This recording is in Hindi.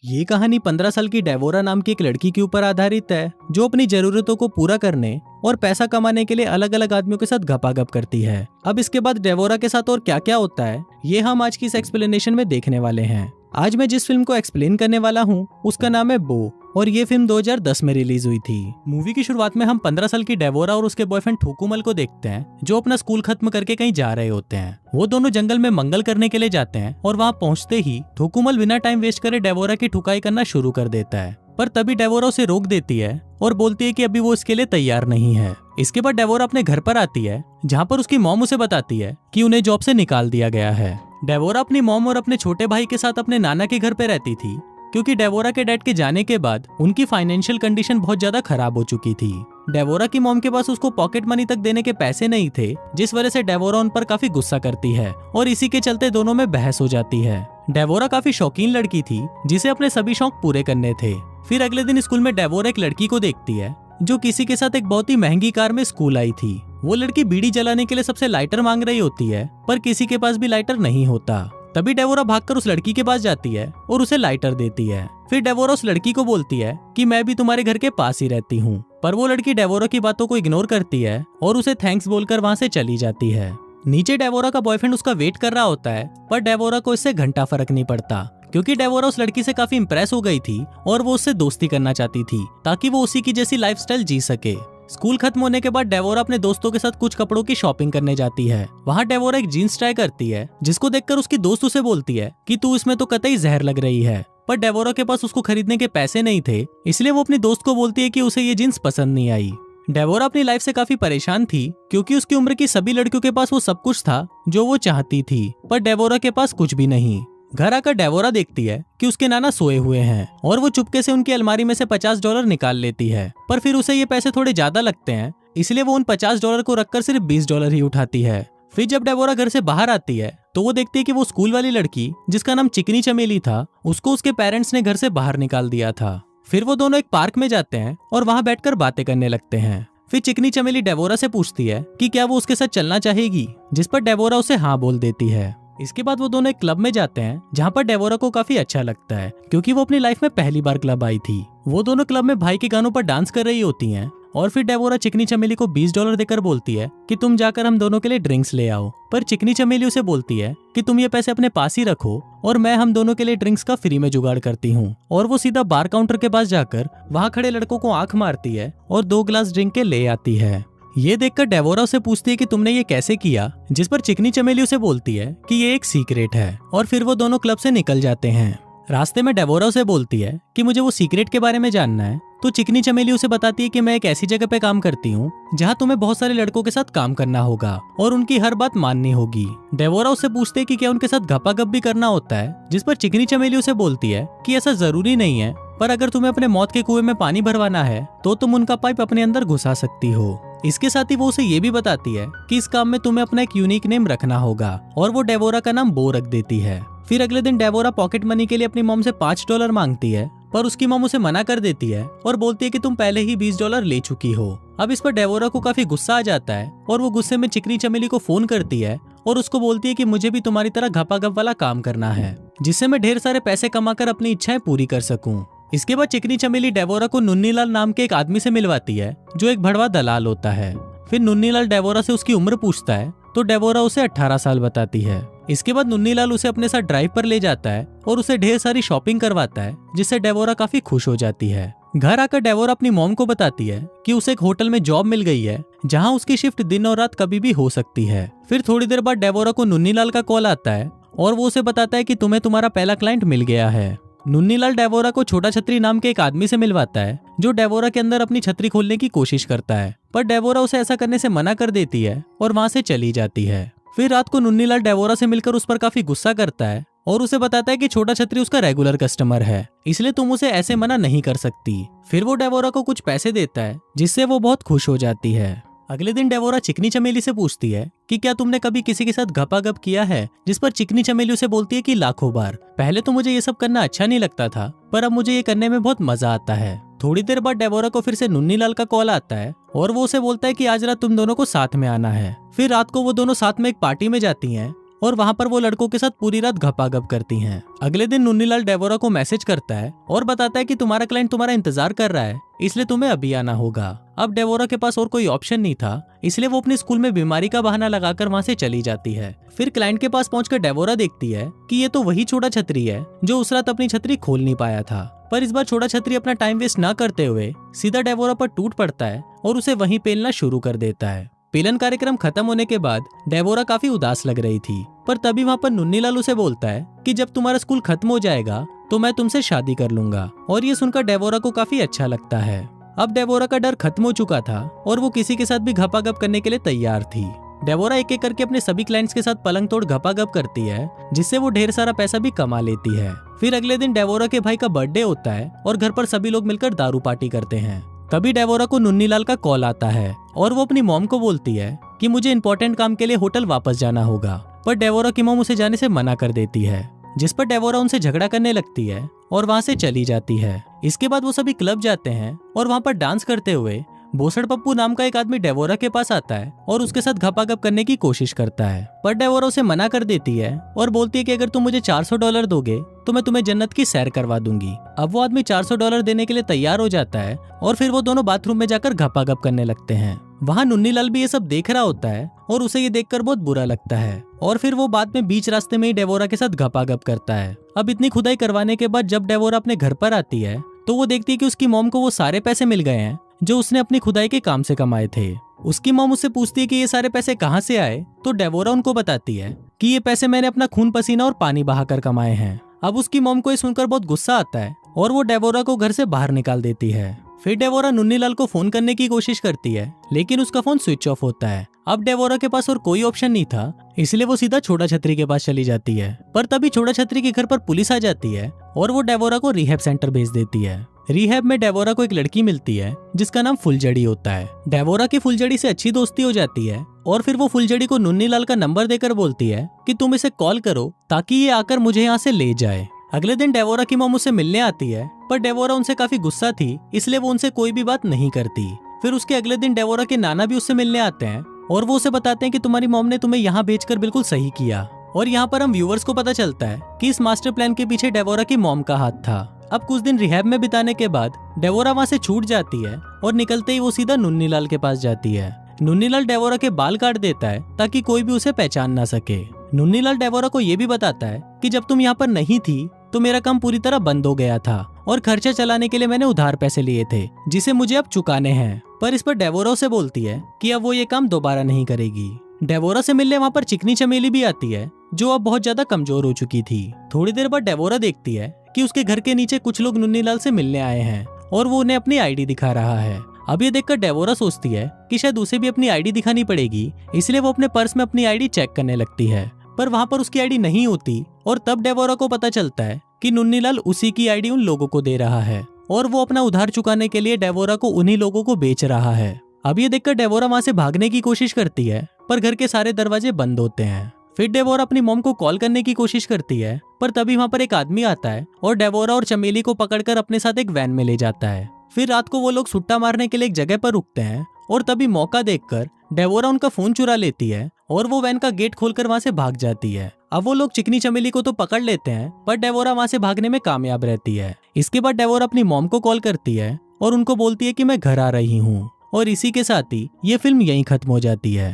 ये कहानी 15 साल की डेवोरा नाम की एक लड़की के ऊपर आधारित है जो अपनी जरूरतों को पूरा करने और पैसा कमाने के लिए अलग अलग आदमियों के साथ घपाघप करती है। अब इसके बाद डेवोरा के साथ और क्या क्या होता है ये हम आज की इस एक्सप्लेनेशन में देखने वाले हैं। आज मैं जिस फिल्म को एक्सप्लेन करने वाला हूँ उसका नाम है बो और ये फिल्म 2010 में रिलीज हुई थी। मूवी की शुरुआत में हम 15 साल की डेवोरा और उसके बॉयफ्रेंड ठोकुमल को देखते हैं जो अपना स्कूल खत्म करके कहीं जा रहे होते हैं। वो दोनों जंगल में मंगल करने के लिए जाते हैं और वहाँ पहुँचते ही ठोकुमल बिना टाइम वेस्ट करे डेवोरा की ठुकाई करना शुरू कर देता है, पर तभी डेवोरा उसे रोक देती है और बोलती है कि अभी वो इसके लिए तैयार नहीं है। इसके बाद डेवोरा अपने घर पर आती है जहाँ पर उसकी मॉम उसे बताती है कि उन्हें जॉब से निकाल दिया गया है। डेवोरा अपनी मॉम और अपने छोटे भाई के साथ अपने नाना के घर पे रहती थी क्योंकि डेवोरा के डैड के जाने के बाद उनकी फाइनेंशियल कंडीशन बहुत ज्यादा खराब हो चुकी थी। डेवोरा की मॉम के पास उसको पॉकेट मनी तक देने के पैसे नहीं थे, जिस वजह से डेवोरा उन पर काफी गुस्सा करती है और इसी के चलते दोनों में बहस हो जाती है। डेवोरा काफी शौकीन लड़की थी जिसे अपने सभी शौक पूरे करने थे। फिर अगले दिन स्कूल में डेवोरा एक लड़की को देखती है जो किसी के साथ एक बहुत ही महंगी कार में स्कूल आई थी। वो लड़की बीड़ी जलाने के लिए सबसे लाइटर मांग रही होती है पर किसी के पास भी लाइटर नहीं होता। तभी डेवोरा भागकर उस लड़की के पास जाती है और उसे लाइटर देती है। फिर डेवोरा उस लड़की को बोलती है कि मैं भी तुम्हारे घर के पास ही रहती हूँ, पर वो लड़की डेवोरा की बातों को इग्नोर करती है और उसे थैंक्स बोलकर वहाँ से चली जाती है। नीचे डेवोरा का बॉयफ्रेंड उसका वेट कर रहा होता है पर डेवोरा को इससे घंटा फर्क नहीं पड़ता क्योंकि डेवोरा उस लड़की से काफी इंप्रेस हो गई थी और वो उससे दोस्ती करना चाहती थी ताकि वो उसी की जैसी लाइफस्टाइल जी सके। स्कूल खत्म होने के बाद डेवोरा अपने दोस्तों के साथ कुछ कपड़ों की शॉपिंग करने जाती है। वहाँ डेवोरा एक जीन्स ट्राई करती है जिसको देखकर उसकी दोस्त उसे बोलती है कि तू इसमें तो कतई जहर लग रही है, पर डेवोरा के पास उसको खरीदने के पैसे नहीं थे, इसलिए वो अपनी दोस्त को बोलती है कि उसे ये जीन्स पसंद नहीं आई। डेवोरा अपनी लाइफ से काफी परेशान थी क्योंकि उसकी उम्र की सभी लड़कियों के पास वो सब कुछ था जो वो चाहती थी, पर डेवोरा के पास कुछ भी नहीं। घर आकर डेवोरा देखती है कि उसके नाना सोए हुए हैं और वो चुपके से उनकी अलमारी में से $50 निकाल लेती है, पर फिर उसे ये पैसे थोड़े ज्यादा लगते हैं इसलिए वो उन $50 को रखकर सिर्फ $20 ही उठाती है। फिर जब डेवोरा घर से बाहर आती है तो वो देखती है कि वो स्कूल वाली लड़की जिसका नाम चिकनी चमेली था उसको उसके पेरेंट्स ने घर से बाहर निकाल दिया था। फिर वो दोनों एक पार्क में जाते हैं और वहाँ बैठकर बातें करने लगते हैं। फिर चिकनी चमेली डेवोरा से पूछती है कि क्या वो उसके साथ चलना चाहेगी, जिस पर डेवोरा उसे हाँ बोल देती है। इसके बाद वो दोनों एक क्लब में जाते हैं जहाँ पर डेवोरा को काफी अच्छा लगता है क्योंकि वो अपनी लाइफ में पहली बार क्लब आई थी। वो दोनों क्लब में भाई के गानों पर डांस कर रही होती हैं और फिर डेवोरा चिकनी चमेली को $20 देकर बोलती है कि तुम जाकर हम दोनों के लिए ड्रिंक्स ले आओ, पर चिकनी चमेली उसे बोलती है कि तुम ये पैसे अपने पास ही रखो और मैं हम दोनों के लिए ड्रिंक्स का फ्री में जुगाड़ करती हूँ। और वो सीधा बार काउंटर के पास जाकर वहाँ खड़े लड़कों को आंख मारती है और 2 गिलास ड्रिंक के ले आती है। ये देखकर डेवोरा उसे पूछती है कि तुमने ये कैसे किया, जिस पर चिकनी चमेली उसे बोलती है कि ये एक सीक्रेट है और फिर वो दोनों क्लब से निकल जाते हैं। रास्ते में डेवोरा उसे बोलती है कि मुझे वो सीक्रेट के बारे में जानना है, तो चिकनी चमेली उसे बताती है कि मैं एक ऐसी जगह पे काम करती हूँ जहाँ तुम्हें बहुत सारे लड़कों के साथ काम करना होगा और उनकी हर बात माननी होगी। डेवोरा उससे पूछते है कि क्या उनके साथ घपाघप भी करना होता है, जिस पर चिकनी चमेली उसे बोलती है कि ऐसा जरूरी नहीं है, पर अगर तुम्हें अपने मौत के कुएं में पानी भरवाना है तो तुम उनका पाइप अपने अंदर घुसा सकती हो। इसके साथ ही वो उसे ये भी बताती है कि इस काम में तुम्हें अपना एक यूनिक नेम रखना होगा और वो डेवोरा का नाम बो रख देती है। फिर अगले दिन डेवोरा पॉकेट मनी के लिए अपनी मॉम से $5 मांगती है, पर उसकी मॉम उसे मना कर देती है और बोलती है कि तुम पहले ही $20 ले चुकी हो। अब इस पर डेवोरा को काफी गुस्सा आ जाता है और वो गुस्से में चिकनी चमेली को फोन करती है और उसको बोलती है कि मुझे भी तुम्हारी तरह घपाघप वाला काम करना है जिससे मैं ढेर सारे पैसे कमाकर अपनी इच्छाएं पूरी कर सकूं। इसके बाद चिकनी चमेली डेवोरा को नुन्नीलाल नाम के एक आदमी से मिलवाती है जो एक भड़वा दलाल होता है। फिर नुन्नीलाल डेवोरा से उसकी उम्र पूछता है तो डेवोरा उसे 18 साल बताती है। इसके बाद नुन्नीलाल उसे अपने साथ ड्राइव पर ले जाता है और उसे ढेर सारी शॉपिंग करवाता है जिससे डेवोरा काफी खुश हो जाती है। घर आकर डेवोरा अपनी मॉम को बताती है कि उसे एक होटल में जॉब मिल गई है जहां उसकी शिफ्ट दिन और रात कभी भी हो सकती है। फिर थोड़ी देर बाद डेवोरा को नुन्नीलाल का कॉल आता है और वो उसे बताता है कि तुम्हें तुम्हारा पहला क्लाइंट मिल गया है। नुन्नीलाल डेवोरा को छोटा छतरी नाम के एक आदमी से मिलवाता है जो डेवोरा के अंदर अपनी छतरी खोलने की कोशिश करता है, पर डेवोरा उसे ऐसा करने से मना कर देती है और वहां से चली जाती है। फिर रात को नुन्नीलाल डेवोरा से मिलकर उस पर काफी गुस्सा करता है और उसे बताता है कि छोटा छतरी उसका रेगुलर कस्टमर है, इसलिए तुम उसे ऐसे मना नहीं कर सकती। फिर वो डेवोरा को कुछ पैसे देता है जिससे वो बहुत खुश हो जाती है। अगले दिन डेवोरा चिकनी चमेली से पूछती है कि क्या तुमने कभी किसी के साथ घपाघप किया है, जिस पर चिकनी चमेली उसे बोलती है कि लाखों बार। पहले तो मुझे ये सब करना अच्छा नहीं लगता था, पर अब मुझे ये करने में बहुत मजा आता है। थोड़ी देर बाद डेवोरा को फिर से नुन्नीलाल का कॉल आता है और वो उसे बोलता है कि आज रात तुम दोनों को साथ में आना है। फिर रात को वो दोनों साथ में एक पार्टी में जाती हैं और वहाँ पर वो लड़कों के साथ पूरी रात घपाघप करती हैं। अगले दिन नुन्नीलाल डेबोरा को मैसेज करता है और बताता है कि तुम्हारा क्लाइंट तुम्हारा इंतजार कर रहा है, इसलिए तुम्हें अभी आना होगा। अब डेबोरा के पास और कोई ऑप्शन नहीं था, इसलिए वो अपने स्कूल में बीमारी का बहाना लगाकर वहाँ से चली जाती है। फिर क्लाइंट के पास पहुंचकर डेबोरा देखती है कि ये तो वही छोटा छतरी है जो उस रात अपनी छतरी खोल नहीं पाया था। पर इस बार छोटा छतरी अपना टाइम वेस्ट ना करते हुए सीधा डेबोरा पर टूट पड़ता है और उसे वहीं पेलना शुरू कर देता है। पेलन कार्यक्रम खत्म होने के बाद डेबोरा काफी उदास लग रही थी, पर तभी वहाँ पर नुन्नीलाल उसे बोलता है कि जब तुम्हारा स्कूल खत्म हो जाएगा तो मैं तुमसे शादी कर लूंगा। और ये सुनकर डेबोरा को काफी अच्छा लगता है। अब डेबोरा का डर खत्म हो चुका था और वो किसी के साथ भी घपाघप करने के लिए तैयार थी। डेबोरा एक एक करके अपने सभी क्लाइंट्स के साथ पलंग तोड़ घपाघप करती है, जिससे वो ढेर सारा पैसा भी कमा लेती है। फिर अगले दिन डेबोरा के भाई का बर्थडे होता है और घर पर सभी लोग मिलकर दारू पार्टी करते हैं। तभी डेबोरा को नुन्नीलाल का कॉल आता है और वो अपनी मॉम को बोलती है कि मुझे इंपॉर्टेंट काम के लिए होटल वापस जाना होगा। पर डेबोरा की मॉम उसे जाने से मना कर देती है, जिस पर डेबोरा उनसे झगड़ा करने लगती है और वहाँ से चली जाती है। इसके बाद वो सभी क्लब जाते हैं और वहाँ पर डांस करते हुए बोसड़ पप्पू नाम का एक आदमी डेबोरा के पास आता है और उसके साथ घपाघप करने की कोशिश करता है। पर डेबोरा उसे मना कर देती है और बोलती है कि अगर तुम मुझे $400 दोगे तो मैं तुम्हें जन्नत की सैर करवा दूंगी। अब वो आदमी $400 देने के लिए तैयार हो जाता है और फिर वो दोनों बाथरूम में जाकर घपाघप करने लगते हैं। वहाँ नुन्नीलाल भी ये सब देख रहा होता है और उसे ये देखकर बहुत बुरा लगता है और फिर वो बाद में बीच रास्ते में ही डेबोरा के साथ घपाघप करता है। अब इतनी खुदाई करवाने के बाद जब डेबोरा अपने घर पर आती है तो वो देखती है कि उसकी मॉम को वो सारे पैसे मिल गए हैं जो उसने अपनी खुदाई के काम से कमाए थे। उसकी मॉम उससे पूछती है कि ये सारे पैसे कहाँ से आए, तो डेबोरा उनको बताती है कि ये पैसे मैंने अपना खून पसीना और पानी बहाकर कमाए हैं। अब उसकी मॉम को ये सुनकर बहुत गुस्सा आता है और वो डेबोरा को घर से बाहर निकाल देती है। फिर डेबोरा नुन्नीलाल को फोन करने की कोशिश करती है, लेकिन उसका फोन स्विच ऑफ होता है। अब डेबोरा के पास और कोई ऑप्शन नहीं था, इसलिए वो सीधा छोटा छतरी के पास चली जाती है। पर तभी छोटा छतरी के घर पर पुलिस आ जाती है और वो डेबोरा को रिहैब सेंटर भेज देती है। रिहैब में डेबोरा को एक लड़की मिलती है जिसका नाम फुलझड़ी होता है। डेबोरा की फुलझड़ी से अच्छी दोस्ती हो जाती है और फिर वो फुलझड़ी को नुन्नीलाल का नंबर देकर बोलती है कि तुम इसे कॉल करो ताकि ये आकर मुझे यहाँ से ले जाए। अगले दिन डेबोरा की मॉम उससे मिलने आती है, पर डेबोरा उनसे काफी गुस्सा थी, इसलिए वो उनसे कोई भी बात नहीं करती। फिर उसके अगले दिन डेबोरा के नाना भी उससे मिलने आते हैं और वो उसे बताते हैं कि तुम्हारी मॉम ने तुम्हें यहाँ भेजकर बिल्कुल सही किया। और यहाँ पर हम व्यूअर्स को पता चलता है कि इस मास्टर प्लान के पीछे डेबोरा की मॉम का हाथ था। अब कुछ दिन रिहैब में बिताने के बाद डेबोरा वहाँ से छूट जाती है और निकलते ही वो सीधा नुन्नीलाल के पास जाती है। नुन्नीलाल डेबोरा के बाल काट देता है ताकि कोई भी उसे पहचान ना सके। नुन्नीलाल डेबोरा को ये भी बताता है कि जब तुम यहाँ पर नहीं थी तो मेरा काम पूरी तरह बंद हो गया था और खर्चा चलाने के लिए मैंने उधार पैसे लिए थे जिसे मुझे अब चुकाने हैं। पर इस पर डेबोरा उसे बोलती है कि अब वो ये काम दोबारा नहीं करेगी। डेबोरा से मिलने वहाँ पर चिकनी चमेली भी आती है जो अब बहुत ज्यादा कमजोर हो चुकी थी। थोड़ी देर बाद डेबोरा देखती है कि उसके घर के नीचे कुछ लोग नुन्नीलाल से मिलने आए हैं और वो उन्हें अपनी आईडी दिखा रहा है। अब ये देखकर डेबोरा सोचती है कि शायद उसे भी अपनी आईडी दिखानी पड़ेगी, इसलिए वो अपने पर्स में अपनी आईडी चेक करने लगती है। पर वहाँ पर उसकी आईडी नहीं होती और तब डेबोरा को पता चलता है कि नुन्नीलाल उसी की आईडी उन लोगों को दे रहा है और वो अपना उधार चुकाने के लिए डेबोरा को उन्हीं लोगों को बेच रहा है। अब ये देखकर डेबोरा वहाँ से भागने की कोशिश करती है, पर घर के सारे दरवाजे बंद होते हैं। फिर डेबोरा अपनी मॉम को कॉल करने की कोशिश करती है, पर तभी वहाँ पर एक आदमी आता है और डेबोरा और चमेली को पकड़कर अपने साथ एक वैन में ले जाता है। फिर रात को वो लोग सुट्टा मारने के लिए एक जगह पर रुकते हैं और तभी मौका देखकर डेबोरा उनका फोन चुरा लेती है और वो वैन का गेट खोलकर वहाँ से भाग जाती है। अब वो लोग चिकनी चमेली को तो पकड़ लेते हैं, पर डेबोरा वहाँ से भागने में कामयाब रहती है। इसके बाद डेबोरा अपनी मॉम को कॉल करती है और उनको बोलती है कि मैं घर आ रही हूँ। और इसी के साथ ही ये फिल्म यहीं खत्म हो जाती है।